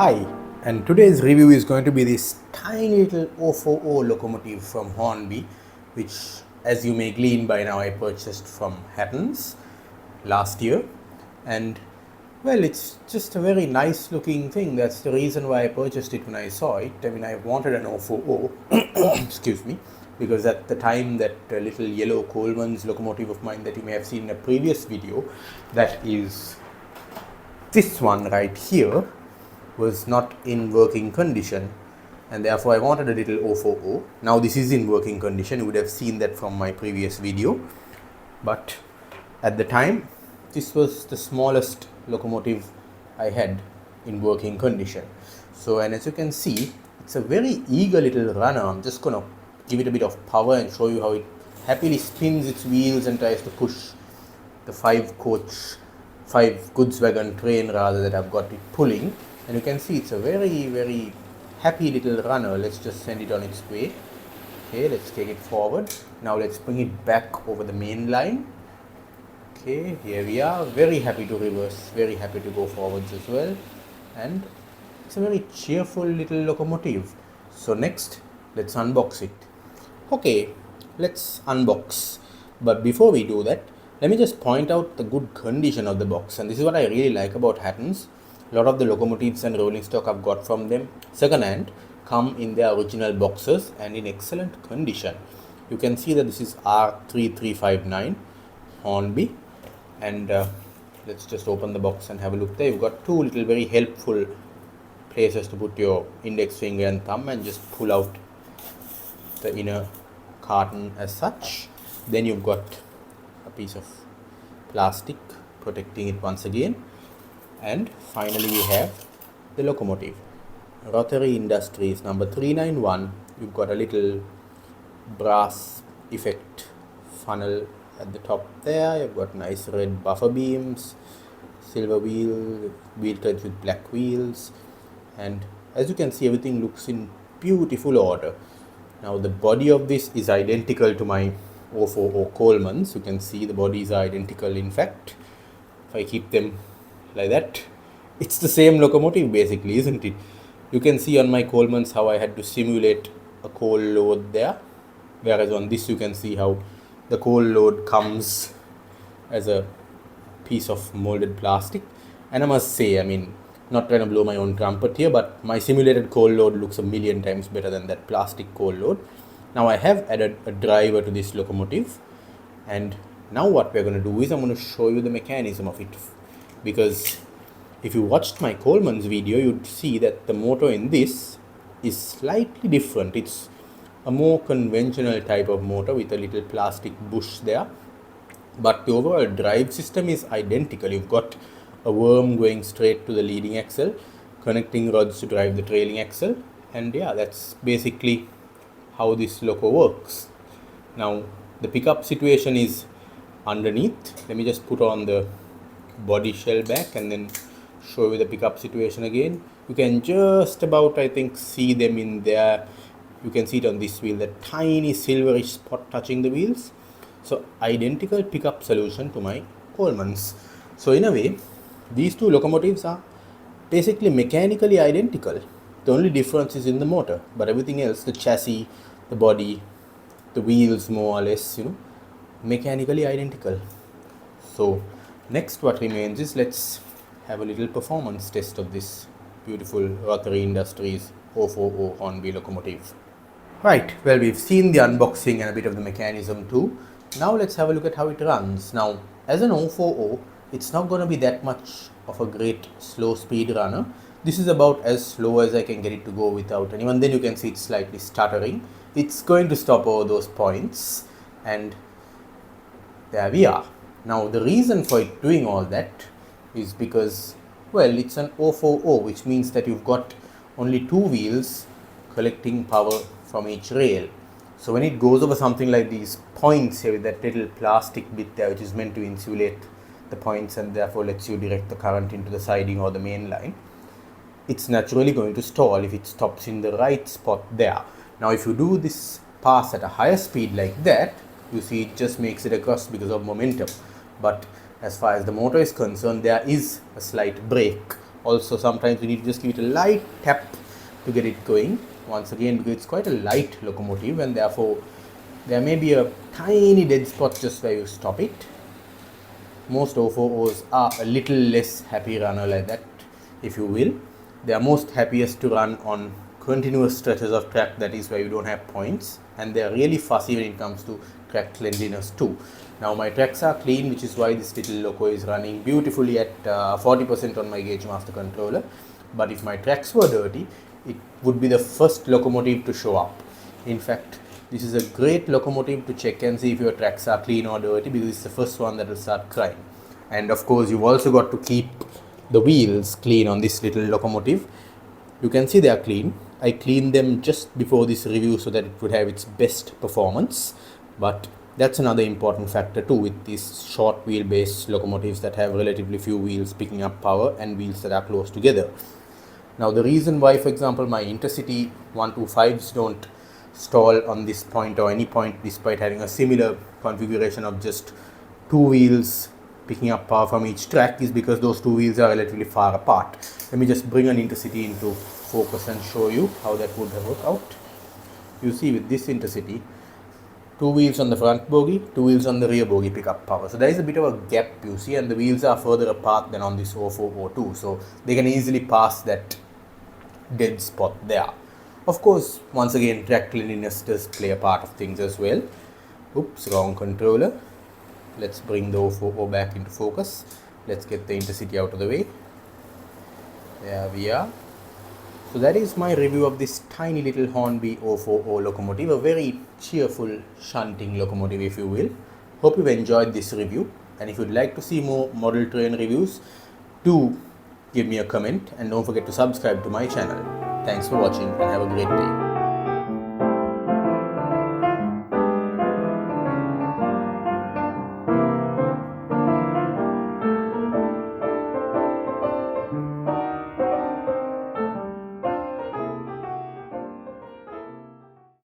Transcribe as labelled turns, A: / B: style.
A: Hi, and today's review is going to be this tiny little 040 locomotive from Hornby, which, as you may glean by now, I purchased from Hatton's last year. And well, it's just a very nice looking thing. That's the reason why I purchased it when I saw it. I mean, I wanted an 040, excuse me, because at the time that little yellow Coleman's locomotive of mine that you may have seen in a previous video, that is this one right here, was not in working condition, and therefore I wanted a little 040. Now this is in working condition. You would have seen that from my previous video, but at the time this was the smallest locomotive I had in working condition. So, and as you can see, it's a very eager little runner. I'm just gonna give it a bit of power and show you how it happily spins its wheels and tries to push the 5 goods wagon train rather that I've got it pulling. And you can see it's a very happy little runner. Let's just send it on its way. Okay, let's take it forward. Now let's bring it back over the main line. Okay, here we are. Very happy to reverse, very happy to go forwards as well. And it's a very cheerful little locomotive. So next, let's unbox it. Okay, let's unbox. But before we do that, let me just point out the good condition of the box. And this is what I really like about Hatton's. A lot of the locomotives and rolling stock I've got from them second hand come in their original boxes and in excellent condition. You can see that this is R3359 Hornby, and let's just open the box and have a look there. You've got two little very helpful places to put your index finger and thumb and just pull out the inner carton as such. Then you've got a piece of plastic protecting it once again. And finally we have the locomotive, Rothery Industries number 391. You've got a little brass effect funnel at the top there. You've got nice red buffer beams, silver wheel threads with black wheels, and as you can see, everything looks in beautiful order. Now the body of this is identical to my 040 Coleman's. You can see the bodies are identical. In fact, if I keep them like that, it's the same locomotive basically, isn't it? You can see on my Coleman's how I had to simulate a coal load there, whereas on this you can see how the coal load comes as a piece of molded plastic. And I must say, I mean, not trying to blow my own trumpet here, but my simulated coal load looks a million times better than that plastic coal load. Now I have added a driver to this locomotive, and now what we're going to do is I'm going to show you the mechanism of it. Because if you watched my Coleman's video, you'd see that the motor in this is slightly different. It's a more conventional type of motor with a little plastic bush there, but the overall drive system is identical. You've got a worm going straight to the leading axle, connecting rods to drive the trailing axle, and yeah, that's basically how this loco works. Now the pickup situation is underneath. Let me just put on the body shell back and then show you the pickup situation again. You can just about, I think, see them in there. You can see it on this wheel, that tiny silverish spot touching the wheels. So identical pickup solution to my Coleman's. So in a way, these two locomotives are basically mechanically identical. The only difference is in the motor, but everything else, the chassis, the body, the wheels, more or less, mechanically identical. So next what remains is let's have a little performance test of this beautiful Rothery Industries 040 Hornby locomotive. Right, well, we've seen the unboxing and a bit of the mechanism too. Now let's have a look at how it runs. Now, as an 040, it's not going to be that much of a great slow speed runner. This is about as slow as I can get it to go without anyone. Then you can see it's slightly stuttering. It's going to stop over those points, and there we are. Now the reason for it doing all that is because, well, it's an 040, which means that you've got only two wheels collecting power from each rail. So when it goes over something like these points here with that little plastic bit there, which is meant to insulate the points and therefore lets you direct the current into the siding or the main line, it's naturally going to stall if it stops in the right spot there. Now if you do this pass at a higher speed like that, you see it just makes it across because of momentum. But as far as the motor is concerned, there is a slight brake Also sometimes we need to just give it a light tap to get it going. Once again, because it's quite a light locomotive and therefore there may be a tiny dead spot just where you stop it. Most O4Os are a little less happy runner like that, if you will. They are most happiest to run on continuous stretches of track, that is where you don't have points, and they are really fussy when it comes to track cleanliness too. Now my tracks are clean, which is why this little loco is running beautifully at 40% on my gauge master controller. But if my tracks were dirty, it would be the first locomotive to show up. In fact, this is a great locomotive to check and see if your tracks are clean or dirty, because it's the first one that will start crying. And of course, you've also got to keep the wheels clean on this little locomotive. You can see they are clean. I cleaned them just before this review so that it would have its best performance. But that's another important factor too with these short wheelbase locomotives that have relatively few wheels picking up power and wheels that are close together. Now the reason why, for example, my Intercity 125s don't stall on this point or any point despite having a similar configuration of just two wheels picking up power from each track is because those two wheels are relatively far apart. Let me just bring an Intercity into focus and show you how that would have worked out. You see with this Intercity, two wheels on the front bogie, two wheels on the rear bogie pick up power. So there is a bit of a gap, you see, and the wheels are further apart than on this 0402. So they can easily pass that dead spot there. Of course, once again, track cleanliness does play a part of things as well. Oops, wrong controller. Let's bring the 040 back into focus. Let's get the Intercity out of the way. There we are. So that is my review of this tiny little Hornby 040 locomotive, a very cheerful shunting locomotive, if you will. Hope you've enjoyed this review, and if you'd like to see more model train reviews, do give me a comment and don't forget to subscribe to my channel. Thanks for watching and have a great day.